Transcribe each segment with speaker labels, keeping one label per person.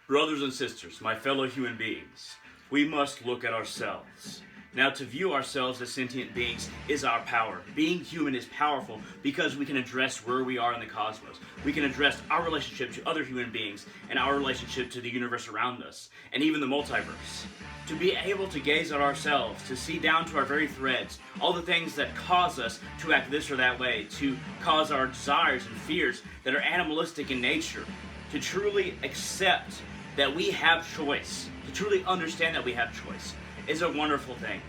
Speaker 1: Brothers and sisters, my fellow human beings, we must look at ourselves. Now, to view ourselves as sentient beings is our power. Being human is powerful because we can address where we are in the cosmos. We can address our relationship to other human beings and our relationship to the universe around us, and even the multiverse. To be able to gaze at ourselves, to see down to our very threads, all the things that cause us to act this or that way, to cause our desires and fears that are animalistic in nature, to truly accept that we have choice, to truly understand that we have choice, is a wonderful thing.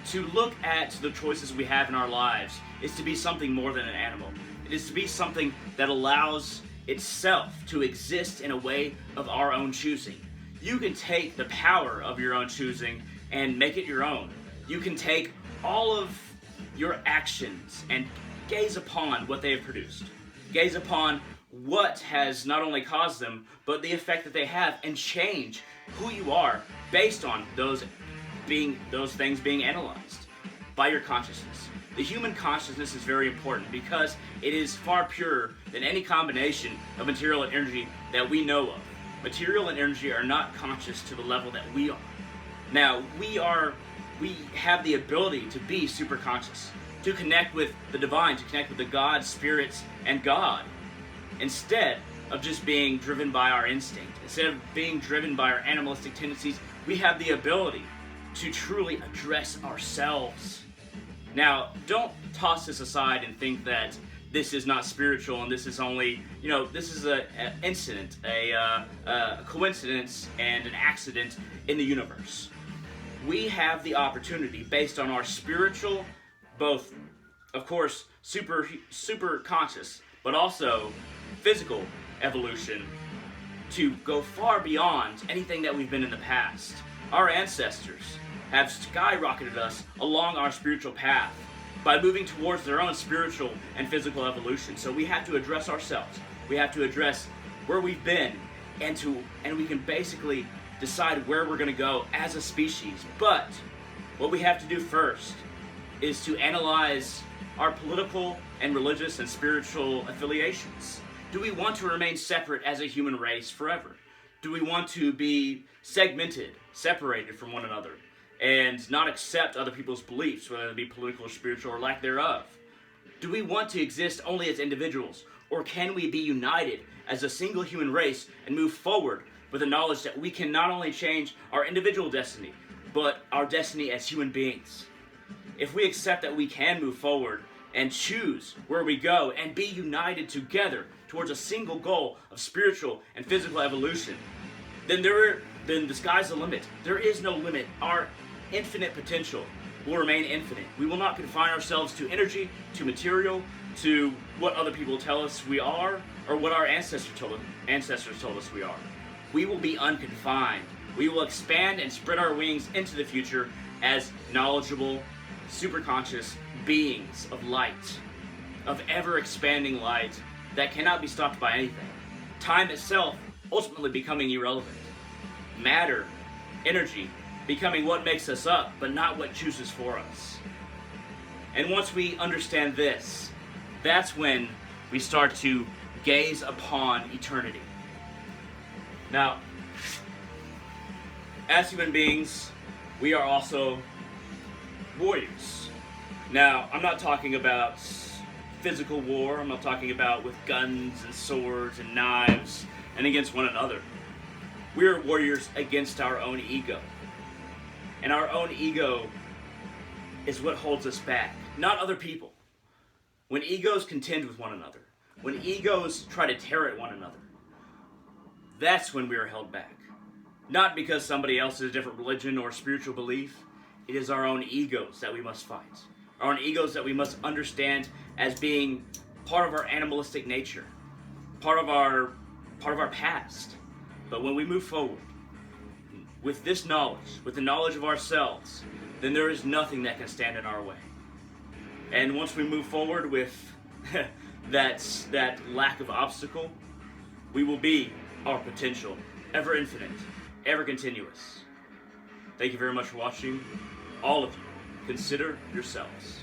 Speaker 1: To look at the choices we have in our lives is to be something more than an animal. It is to be something that allows itself to exist in a way of our own choosing. You can take the power of your own choosing and make it your own. You can take all of your actions and gaze upon what they have produced. Gaze upon what has not only caused them, but the effect that they have, and change who you are based on those things being analyzed by your consciousness. The human consciousness is very important because it is far purer than any combination of material and energy that we know of. Material and energy are not conscious to the level that we are. Now, we have the ability to be super conscious, to connect with the divine, to connect with the gods, spirits, and God, instead of just being driven by our instinct. Instead of being driven by our animalistic tendencies, we have the ability to truly address ourselves. Now, don't toss this aside and think that this is not spiritual and this is only, this is an incident, a coincidence and an accident in the universe. We have the opportunity, based on our spiritual, both, of course, super conscious, but also physical evolution, to go far beyond anything that we've been in the past. Our ancestors have skyrocketed us along our spiritual path by moving towards their own spiritual and physical evolution. So we have to address ourselves. We have to address where we've been, and we can basically decide where we're going to go as a species. But what we have to do first is to analyze our political and religious and spiritual affiliations. Do we want to remain separate as a human race forever? Do we want to be segmented, separated from one another, and not accept other people's beliefs, whether it be political or spiritual or lack thereof? Do we want to exist only as individuals, or can we be united as a single human race and move forward with the knowledge that we can not only change our individual destiny, but our destiny as human beings? If we accept that we can move forward and choose where we go and be united together towards a single goal of spiritual and physical evolution, then the sky's the limit. There is no limit. Our infinite potential will remain infinite. We will not confine ourselves to energy, to material, to what other people tell us we are, or what our ancestors told us we are. We will be unconfined. We will expand and spread our wings into the future as knowledgeable, superconscious beings of light, of ever-expanding light that cannot be stopped by anything. Time itself ultimately becoming irrelevant. Matter, energy, becoming what makes us up, but not what chooses for us. And once we understand this, that's when we start to gaze upon eternity. Now, as human beings, we are also warriors. Now, I'm not talking about physical war. I'm not talking about with guns and swords and knives and against one another. We are warriors against our own ego. And our own ego is what holds us back, not other people. When egos contend with one another, when egos try to tear at one another, that's when we are held back. Not because somebody else has a different religion or spiritual belief. It is our own egos that we must fight. Our own egos that we must understand as being part of our animalistic nature, part of our past. But when we move forward with this knowledge, with the knowledge of ourselves, then there is nothing that can stand in our way. And once we move forward with that lack of obstacle, we will be our potential, ever infinite, ever continuous. Thank you very much for watching. All of you, consider yourselves.